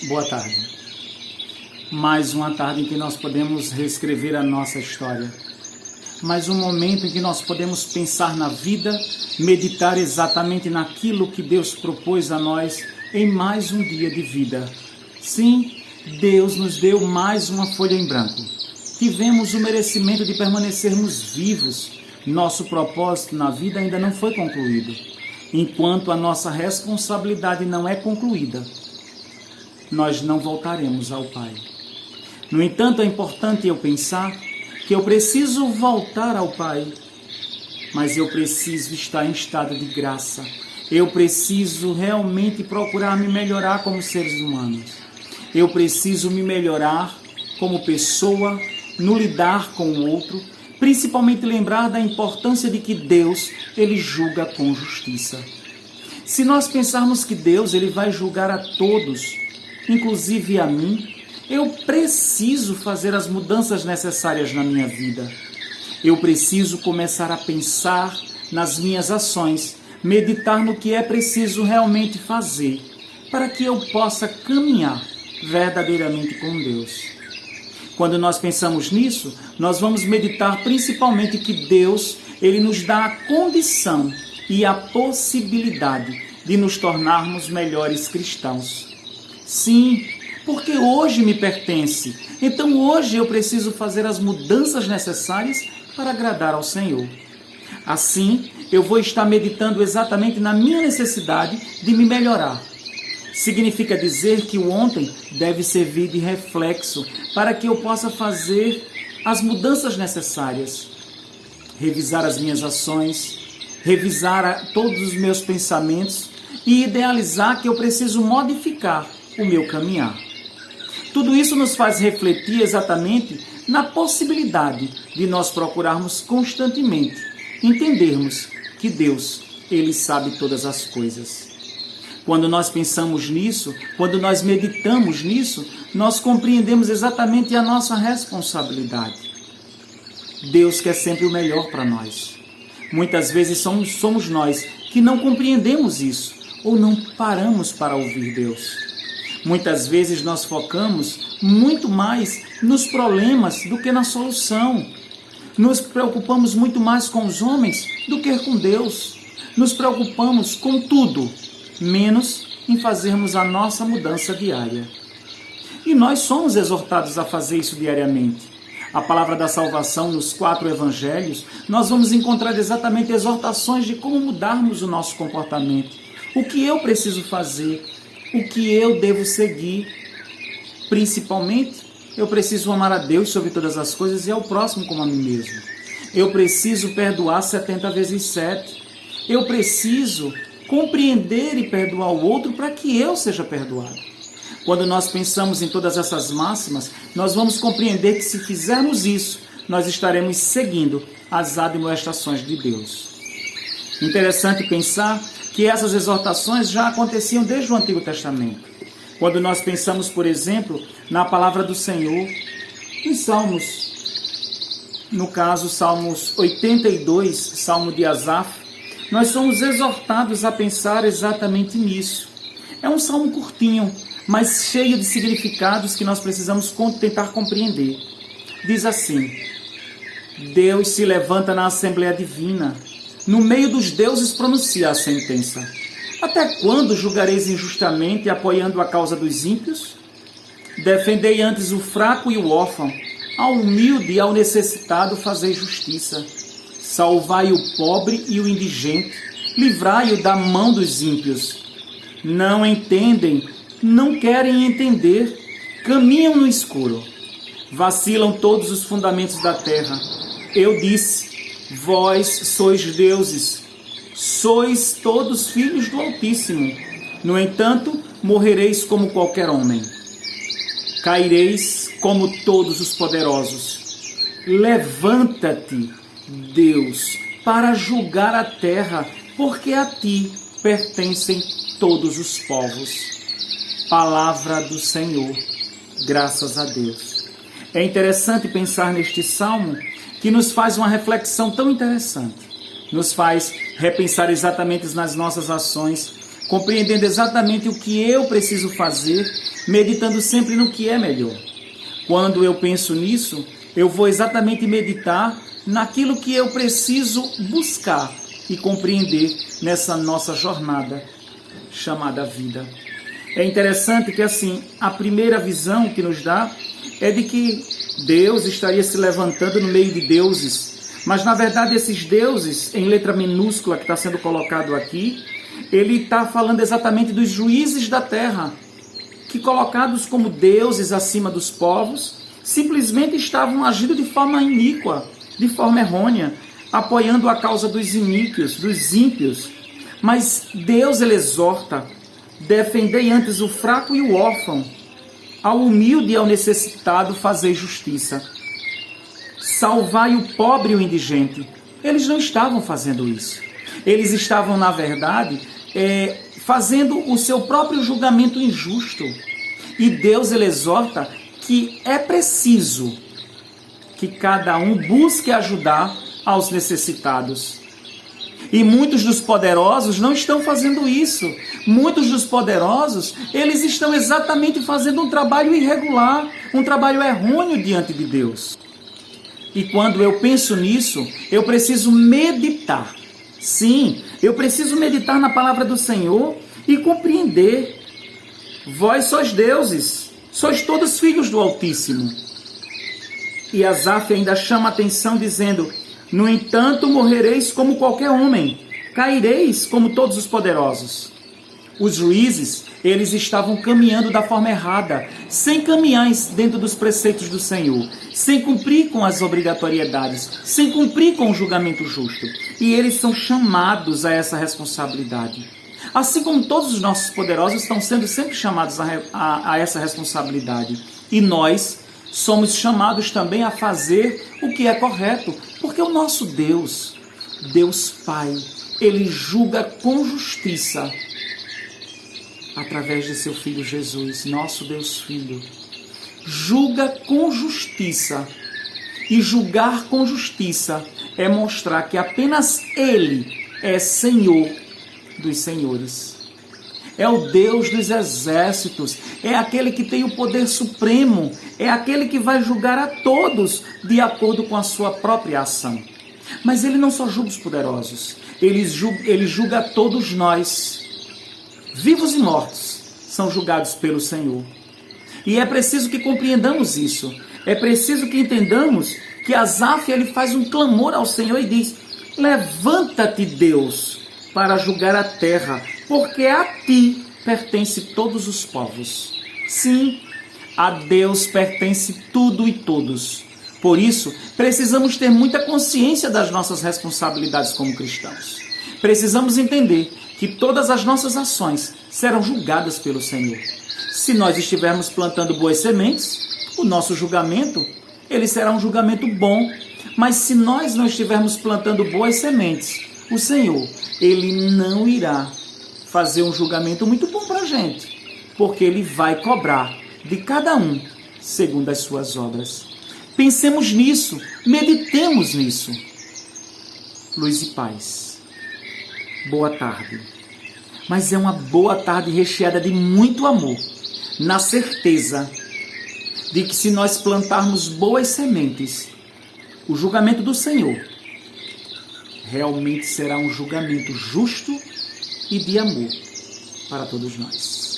Boa tarde. Mais uma tarde em que nós podemos reescrever a nossa história. Mais um momento em que nós podemos pensar na vida, meditar exatamente naquilo que Deus propôs a nós em mais um dia de vida. Sim, Deus nos deu mais uma folha em branco. Tivemos o merecimento de permanecermos vivos. Nosso propósito na vida ainda não foi concluído. Enquanto a nossa responsabilidade não é concluída, nós não voltaremos ao Pai. No entanto, é importante eu pensar que eu preciso voltar ao Pai, mas eu preciso estar em estado de graça. Eu preciso realmente procurar me melhorar como seres humanos. Eu preciso me melhorar como pessoa, no lidar com o outro, principalmente lembrar da importância de que Deus, Ele julga com justiça. Se nós pensarmos que Deus, Ele vai julgar a todos, inclusive a mim, eu preciso fazer as mudanças necessárias na minha vida. Eu preciso começar a pensar nas minhas ações, meditar no que é preciso realmente fazer, para que eu possa caminhar verdadeiramente com Deus. Quando nós pensamos nisso, nós vamos meditar principalmente que Deus, Ele nos dá a condição e a possibilidade de nos tornarmos melhores cristãos. Sim, porque hoje me pertence. Então hoje eu preciso fazer as mudanças necessárias para agradar ao Senhor. Assim, eu vou estar meditando exatamente na minha necessidade de me melhorar. Significa dizer que o ontem deve servir de reflexo para que eu possa fazer as mudanças necessárias. Revisar as minhas ações, revisar todos os meus pensamentos e idealizar que eu preciso modificar o meu caminhar. Tudo isso nos faz refletir exatamente na possibilidade de nós procurarmos constantemente entendermos que Deus, Ele sabe todas as coisas. Quando nós pensamos nisso, quando nós meditamos nisso, nós compreendemos exatamente a nossa responsabilidade. Deus quer sempre o melhor para nós. Muitas vezes somos nós que não compreendemos isso ou não paramos para ouvir Deus. Muitas vezes nós focamos muito mais nos problemas do que na solução. Nos preocupamos muito mais com os homens do que com Deus. Nos preocupamos com tudo, menos em fazermos a nossa mudança diária. E nós somos exortados a fazer isso diariamente. A palavra da salvação nos 4 evangelhos, nós vamos encontrar exatamente exortações de como mudarmos o nosso comportamento. O que eu preciso fazer, o que eu devo seguir. Principalmente, eu preciso amar a Deus sobre todas as coisas e ao próximo como a mim mesmo. Eu preciso perdoar 70 vezes 7. Eu preciso compreender e perdoar o outro para que eu seja perdoado. Quando nós pensamos em todas essas máximas, nós vamos compreender que se fizermos isso, nós estaremos seguindo as admoestações de Deus. Interessante pensar que essas exortações já aconteciam desde o Antigo Testamento. Quando nós pensamos, por exemplo, na palavra do Senhor, em Salmos, no caso, Salmos 82, Salmo de Asaf, nós somos exortados a pensar exatamente nisso. É um salmo curtinho, mas cheio de significados que nós precisamos tentar compreender. Diz assim: Deus se levanta na Assembleia Divina, no meio dos deuses pronuncia a sentença. Até quando julgareis injustamente, apoiando a causa dos ímpios? Defendei antes o fraco e o órfão, ao humilde e ao necessitado fazei justiça. Salvai o pobre e o indigente, livrai-o da mão dos ímpios. Não entendem, não querem entender, caminham no escuro. Vacilam todos os fundamentos da terra. Eu disse, vós sois deuses, sois todos filhos do Altíssimo. No entanto, morrereis como qualquer homem. Caireis como todos os poderosos. Levanta-te, Deus, para julgar a terra, porque a ti pertencem todos os povos. Palavra do Senhor, graças a Deus. É interessante pensar neste salmo que nos faz uma reflexão tão interessante. Nos faz repensar exatamente nas nossas ações, compreendendo exatamente o que eu preciso fazer, meditando sempre no que é melhor. Quando eu penso nisso, eu vou exatamente meditar naquilo que eu preciso buscar e compreender nessa nossa jornada chamada vida. É interessante que, assim, a primeira visão que nos dá é de que Deus estaria se levantando no meio de deuses, mas na verdade esses deuses, em letra minúscula que está sendo colocado aqui, ele está falando exatamente dos juízes da terra, que colocados como deuses acima dos povos, simplesmente estavam agindo de forma iníqua, de forma errônea, apoiando a causa dos iníquios, dos ímpios. Mas Deus, ele exorta: defendei antes o fraco e o órfão, ao humilde e ao necessitado fazei justiça. Salvai o pobre e o indigente. Eles não estavam fazendo isso. Eles estavam, na verdade, fazendo o seu próprio julgamento injusto. E Deus, ele exorta que é preciso que cada um busque ajudar aos necessitados. E muitos dos poderosos não estão fazendo isso. Muitos dos poderosos, eles estão exatamente fazendo um trabalho irregular, um trabalho errôneo diante de Deus. E quando eu penso nisso, eu preciso meditar. Sim, eu preciso meditar na palavra do Senhor e compreender. Vós sois deuses, sois todos filhos do Altíssimo. E Asaf ainda chama a atenção dizendo: no entanto, morrereis como qualquer homem, caireis como todos os poderosos. Os juízes, eles estavam caminhando da forma errada, sem caminhar dentro dos preceitos do Senhor, sem cumprir com as obrigatoriedades, sem cumprir com o julgamento justo. E eles são chamados a essa responsabilidade. Assim como todos os nossos poderosos estão sendo sempre chamados a essa responsabilidade. E nós somos chamados também a fazer o que é correto, porque o nosso Deus, Deus Pai, ele julga com justiça através de seu Filho Jesus, nosso Deus Filho. Julga com justiça. E julgar com justiça é mostrar que apenas Ele é Senhor dos senhores. É o Deus dos exércitos, é aquele que tem o poder supremo, é aquele que vai julgar a todos de acordo com a sua própria ação. Mas ele não só julga os poderosos, ele julga a todos nós. Vivos e mortos são julgados pelo Senhor. E é preciso que compreendamos isso. É preciso que entendamos que Asaf, ele faz um clamor ao Senhor e diz: levanta-te, Deus, para julgar a terra, porque a ti pertence todos os povos. Sim, a Deus pertence tudo e todos. Por isso, precisamos ter muita consciência das nossas responsabilidades como cristãos. Precisamos entender que todas as nossas ações serão julgadas pelo Senhor. Se nós estivermos plantando boas sementes, o nosso julgamento, ele será um julgamento bom. Mas se nós não estivermos plantando boas sementes, o Senhor, ele não irá fazer um julgamento muito bom para a gente, porque ele vai cobrar de cada um segundo as suas obras. Pensemos nisso, meditemos nisso. Luz e paz. Boa tarde. Mas é uma boa tarde recheada de muito amor, na certeza de que se nós plantarmos boas sementes, o julgamento do Senhor realmente será um julgamento justo e de amor para todos nós.